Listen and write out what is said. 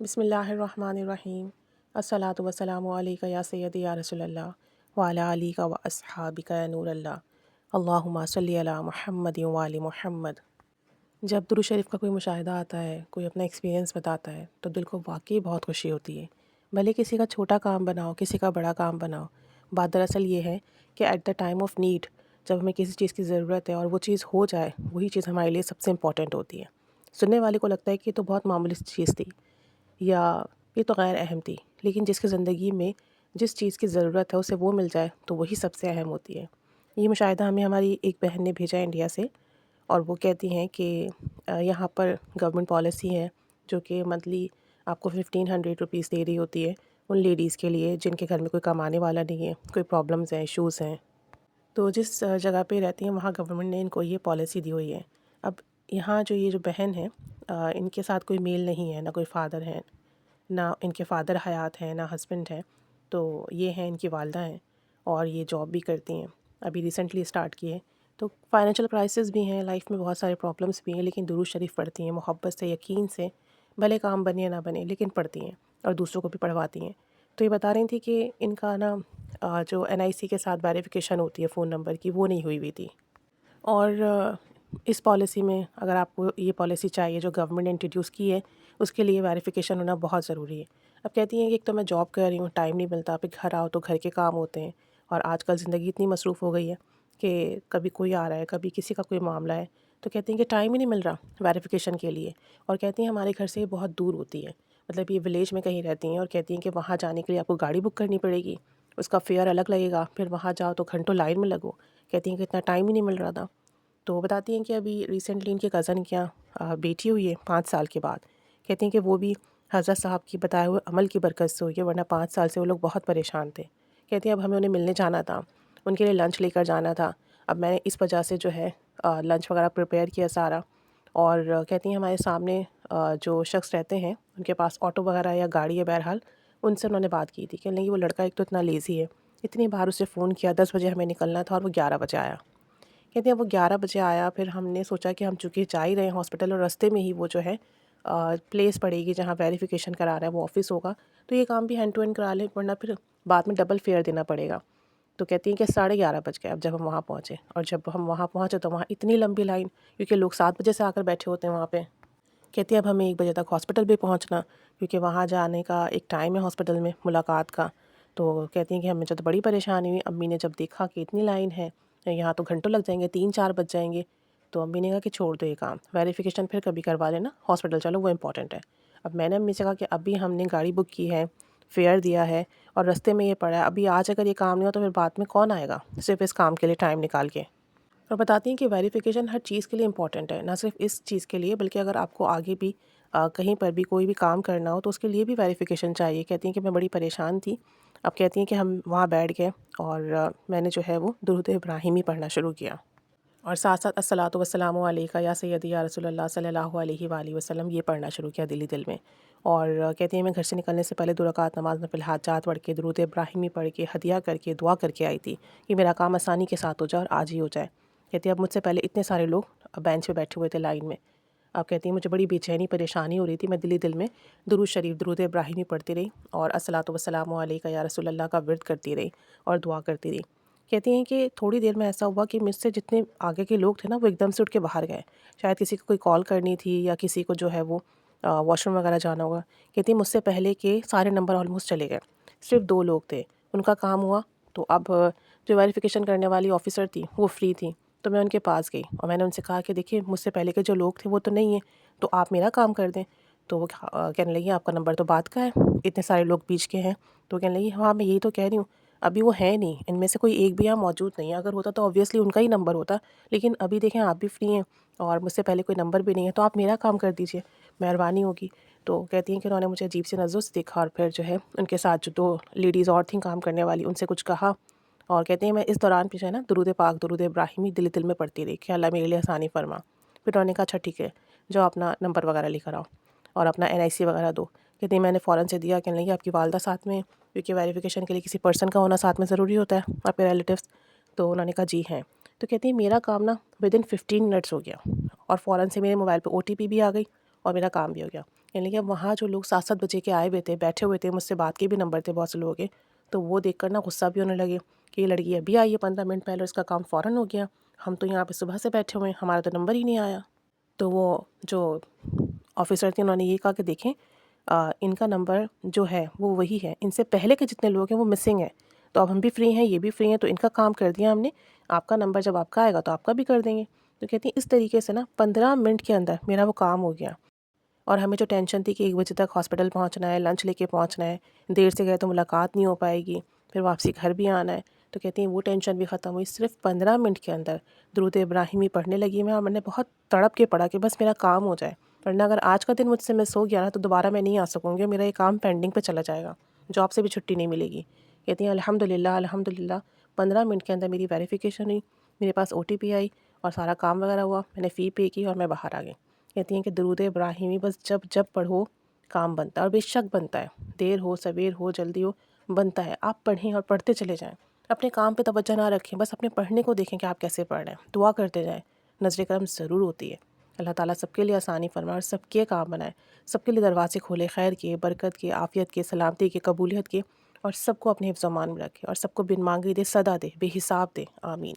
بسم اللہ الرحمن الرحیم۔ الصلاۃ والسلام علیک یا سیدی یا رسول اللہ وعلی آلک و اصحابک یا نور اللہ، اللہم صلی علی محمد وعلی محمد۔ جب درود شریف کا کوئی مشاہدہ آتا ہے، کوئی اپنا ایکسپیرینس بتاتا ہے تو دل کو واقعی بہت خوشی ہوتی ہے، بھلے کسی کا چھوٹا کام بناؤ کسی کا بڑا کام بناؤ۔ بات دراصل یہ ہے کہ at the time of need, جب ہمیں کسی چیز کی ضرورت ہے اور وہ چیز ہو جائے، وہی چیز ہمارے لیے سب سے امپورٹنٹ ہوتی ہے۔ سننے والے کو لگتا ہے کہ یہ تو بہت معمولی سی چیز تھی یا یہ تو غیر اہم تھی، لیکن جس کی زندگی میں جس چیز کی ضرورت ہے اسے وہ مل جائے تو وہی سب سے اہم ہوتی ہے۔ یہ مشاہدہ ہمیں ہماری ایک بہن نے بھیجا انڈیا سے، اور وہ کہتی ہیں کہ یہاں پر گورنمنٹ پالیسی ہے جو کہ منتھلی آپ کو 1500 روپیز دے رہی ہوتی ہے ان لیڈیز کے لیے جن کے گھر میں کوئی کمانے والا نہیں ہے، کوئی پرابلمز ہیں، ایشوز ہیں۔ تو جس جگہ پہ رہتی ہیں وہاں گورنمنٹ نے ان کو یہ پالیسی دی ہوئی ہے۔ اب یہاں یہ جو بہن ہے، ان کے ساتھ کوئی میل نہیں ہے، نہ کوئی فادر ہے، نہ ان کے فادر حیات ہیں، نہ ہسبینڈ ہیں، تو یہ ہیں ان کی والدہ ہیں، اور یہ جاب بھی کرتی ہیں، ابھی ریسنٹلی اسٹارٹ کی ہے۔ تو فائنینشیل کرائسس بھی ہیں، لائف میں بہت سارے پرابلمس بھی ہیں، لیکن درود شریف پڑھتی ہیں محبت سے، یقین سے، بھلے کام بنے یا نہ بنے لیکن پڑھتی ہیں اور دوسروں کو بھی پڑھواتی ہیں۔ تو یہ بتا رہی تھی کہ ان کا نا جو NIC کے ساتھ ویریفیکیشن ہوتی ہے فون نمبر کی، وہ نہیں ہوئی تھی، اور اس پالیسی میں اگر آپ کو یہ پالیسی چاہیے جو گورنمنٹ نے انٹروڈیوس کی ہے، اس کے لیے ویریفیکیشن ہونا بہت ضروری ہے۔ اب کہتی ہیں کہ ایک تو میں جاب کر رہی ہوں، ٹائم نہیں ملتا، پھر گھر آؤ تو گھر کے کام ہوتے ہیں، اور آج کل زندگی اتنی مصروف ہو گئی ہے کہ کبھی کوئی آ رہا ہے، کبھی کسی کا کوئی معاملہ ہے، تو کہتی ہیں کہ ٹائم ہی نہیں مل رہا ویریفیکیشن کے لیے، اور کہتی ہیں ہمارے گھر سے یہ بہت دور ہوتی ہے، مطلب یہ ولیج میں کہیں رہتی ہیں، اور کہتی ہیں کہ وہاں جانے کے لیے آپ کو گاڑی بک کرنی پڑے گی، اس کا فیئر الگ لگے گا، پھر وہاں جاؤ تو گھنٹوں لائن میں لگو۔ کہتی ہیں کہ اتنا ٹائم ہی نہیں مل رہا تھا۔ تو وہ بتاتی ہیں کہ ابھی ریسنٹلی ان کے کزن کیا بیٹی ہوئی ہے 5 سال کے بعد۔ کہتی ہیں کہ وہ بھی حضرت صاحب کی بتائے ہوئے عمل کی برکت سے ہوئی ہے، ورنہ 5 سال سے وہ لوگ بہت پریشان تھے۔ کہتی ہیں اب ہمیں انہیں ملنے جانا تھا، ان کے لیے لنچ لے کر جانا تھا، اب میں نے اس وجہ سے جو ہے لنچ وغیرہ پریپیئر کیا سارا، اور کہتی ہیں ہمارے سامنے جو شخص رہتے ہیں ان کے پاس آٹو وغیرہ یا گاڑی ہے، بہرحال ان سے انہوں نے بات کی تھی کہ نہیں، وہ لڑکا ایک تو اتنا لیزی ہے، اتنی بار اسے فون کیا، 10 بجے ہمیں نکلنا تھا اور وہ 11 بجے آیا۔ کہتے ہیں وہ 11 بجے آیا، پھر ہم نے سوچا کہ ہم چونکہ جا ہی رہے ہیں ہاسپٹل اور رستے میں ہی وہ جو ہے پلیس پڑے گی جہاں ویریفیکیشن کرا رہا ہے، وہ آفس ہوگا، تو یہ کام بھی ہینڈ ٹو ہینڈ کرا لیں، ورنہ پھر بعد میں ڈبل فیئر دینا پڑے گا۔ تو کہتی ہیں کہ 11:30 بج گئے اب جب ہم وہاں پہنچے، اور جب ہم وہاں پہنچے تو وہاں اتنی لمبی لائن، کیونکہ لوگ 7 بجے سے آ کر بیٹھے ہوتے ہیں وہاں پہ۔ کہتی ہیں اب ہمیں 1 بجے تک ہاسپٹل بھی پہنچنا، کیونکہ وہاں جانے کا ایک ٹائم ہے ہاسپٹل میں ملاقات کا۔ تو کہتی ہیں کہ ہمیں تو بڑی پریشانی ہوئی، امی نے جب دیکھا کہ اتنی لائن ہے، یہاں تو گھنٹوں لگ جائیں گے، 3-4 بج جائیں گے، تو امی نے کہا کہ چھوڑ دو یہ کام، ویریفیکیشن پھر کبھی کروا لینا، ہاسپٹل چلو وہ امپورٹنٹ ہے۔ اب میں نے امی سے کہا کہ ابھی ہم نے گاڑی بک کی ہے، فیئر دیا ہے، اور رستے میں یہ پڑا ہے، ابھی آج اگر یہ کام نہیں ہو تو پھر بعد میں کون آئے گا صرف اس کام کے لیے ٹائم نکال کے۔ اور بتاتی ہیں کہ ویریفیکیشن ہر چیز کے لیے امپورٹنٹ ہے، نہ صرف اس چیز کے لیے، بلکہ اگر آپ کو آگے بھی کہیں پر بھی کوئی بھی کام کرنا ہو تو اس کے لیے بھی ویریفیکیشن چاہیے۔ کہتی ہیں کہ میں بڑی پریشان تھی، اب کہتی ہیں کہ ہم وہاں بیٹھ گئے اور میں نے جو ہے وہ درود ابراہیمی پڑھنا شروع کیا، اور ساتھ ساتھ الصلاۃ والسلام علیک یا سیدی یا رسول اللہ صلی اللہ علیہ وآلہ وسلم یہ پڑھنا شروع کیا دلی دل میں۔ اور کہتی ہیں میں گھر سے نکلنے سے پہلے 2 رکعت نماز نفل حاجات پڑھ کے، درود ابراہیمی پڑھ کے، ہدیہ کر کے، دعا کر کے آئی تھی کہ میرا کام آسانی کے ساتھ ہو جائے اور آج ہی ہو جائے۔ کہتی ہے اب مجھ سے پہلے اتنے سارے لوگ بینچ پہ بیٹھے ہوئے تھے لائن میں، اب کہتی ہیں مجھے بڑی بے چینی پریشانی ہو رہی تھی، میں دلی دل میں درود شریف، درود ابراہیمی پڑھتی رہی، اور الصلاۃ والسلام علیک یا رسول اللہ کا ورد کرتی رہی اور دعا کرتی رہی۔ کہتی ہیں کہ تھوڑی دیر میں ایسا ہوا کہ مجھ سے جتنے آگے کے لوگ تھے نا، وہ ایک دم سے اٹھ کے باہر گئے، شاید کسی کو کوئی کال کرنی تھی یا کسی کو جو ہے وہ واش روم وغیرہ جانا ہوگا۔ کہتی ہیں مجھ سے پہلے کے سارے نمبر آلموسٹ چلے گئے، صرف 2 لوگ تھے، ان کا کام ہوا، تو اب جو ویریفیکیشن کرنے والی آفیسر تھی وہ فری تھی، تو میں ان کے پاس گئی اور میں نے ان سے کہا کہ دیکھیے مجھ سے پہلے کے جو لوگ تھے وہ تو نہیں ہیں، تو آپ میرا کام کر دیں۔ تو وہ کہنے لگی آپ کا نمبر تو بات کا ہے، اتنے سارے لوگ بیچ کے ہیں، تو کہنے لگی ہاں میں یہی تو کہہ رہی ہوں، ابھی وہ ہے نہیں، ان میں سے کوئی ایک بھی یہاں موجود نہیں ہے، اگر ہوتا تو آبویسلی ان کا ہی نمبر ہوتا، لیکن ابھی دیکھیں آپ بھی فری ہیں اور مجھ سے پہلے کوئی نمبر بھی نہیں ہے، تو آپ میرا کام کر دیجئے، مہربانی ہوگی۔ تو کہتی ہیں کہ انہوں نے مجھے عجیب سی نظروں سے دیکھا، اور پھر جو ہے ان کے ساتھ جو 2 لیڈیز اور تھیں کام کرنے والی، ان سے کچھ کہا، اور کہتے ہیں میں اس دوران بھی جو ہے نا درود پاک، درود ابراہیمی دل دل میں پڑھتی رہی کہ اللہ میرے لیے آسانی فرما۔ پھر انہوں نے کہا اچھا ٹھیک ہے، جاؤ اپنا نمبر وغیرہ لے کر آؤ اور اپنا NIC وغیرہ دو۔ کہتی ہیں میں نے فوراً سے دیا، کہنے لگی آپ کی والدہ ساتھ میں، کیونکہ ویریفیکیشن کے لیے کسی پرسن کا ہونا ساتھ میں ضروری ہوتا ہے، آپ کے ریلیٹیوس، تو انہوں نے کہا جی ہیں۔ تو کہتی ہیں میرا کام نا ودن 15 منٹس ہو گیا، اور فوراً سے میرے موبائل پہ OTP بھی آ گئی اور میرا کام بھی ہو گیا۔ یعنی کہ وہاں جو لوگ 7 بجے کے آئے ہوئے تھے، بیٹھے ہوئے تھے، مجھ سے بات کے بھی نمبر تھے بہت سے لوگوں کے، تو وہ دیکھ کر نا غصہ بھی ہونے لگے کہ یہ لڑکی ابھی آئی ہے 15 منٹ پہلے، اس کا کام فوراً ہو گیا، ہم تو یہاں پہ صبح سے بیٹھے ہوئے ہیں، ہمارا تو نمبر ہی نہیں آیا۔ تو وہ جو آفیسر تھے انہوں نے یہ کہا کہ دیکھیں ان کا نمبر جو ہے وہ وہی ہے، ان سے پہلے کے جتنے لوگ ہیں وہ مسنگ ہیں، تو اب ہم بھی فری ہیں، یہ بھی فری ہیں، تو ان کا کام کر دیا ہم نے، آپ کا نمبر جب آپ کا آئے گا تو آپ کا بھی کر دیں گے۔ تو کہتی ہیں اس طریقے سے نا 15 منٹ کے اندر میرا وہ کام ہو گیا، اور ہمیں جو ٹینشن تھی کہ 1 بجے تک ہاسپٹل پہنچنا ہے، لنچ لے کے پہنچنا ہے، دیر سے گئے تو ملاقات نہیں ہو پائے گی، پھر واپسی گھر بھی آنا ہے، تو کہتی ہیں وہ ٹینشن بھی ختم ہوئی، صرف 15 منٹ کے اندر درود ابراہیمی پڑھنے لگی میں، اور میں نے بہت تڑپ کے پڑھا کہ بس میرا کام ہو جائے، ورنہ اگر آج کا دن مجھ سے مس ہو گیا نا تو دوبارہ میں نہیں آ سکوں گی، میرا یہ کام پینڈنگ پہ چلا جائے گا، جاب سے بھی چھٹی نہیں ملے گی۔ کہتی ہیں الحمدللہ الحمدللہ 15 منٹ کے اندر میری ویریفیکیشن ہوئی، میرے پاس OTP آئی اور سارا کام وغیرہ ہوا، میں نے فی پے کی اور میں باہر آ گئی۔ کہتی ہیں کہ درود ابراہیمی بس جب جب پڑھو کام بنتا ہے، اور بے شک بنتا ہے، دیر ہو سویر ہو جلدی ہو بنتا ہے، آپ پڑھیں اور پڑھتے چلے جائیں، اپنے کام پہ توجہ نہ رکھیں، بس اپنے پڑھنے کو دیکھیں کہ آپ کیسے پڑھ رہے ہیں، دعا کرتے جائیں، نظر کرم ضرور ہوتی ہے۔ اللہ تعالیٰ سب کے لیے آسانی فرمائے اور سب کے کام بنائے، سب کے لیے دروازے کھولے، خیر کے، برکت کے، عافیت کے، سلامتی کے، قبولیت کے، اور سب کو اپنے حفظ و امان میں رکھے، اور سب کو بن مانگے دے، صدا دے، بے حساب دے، آمین۔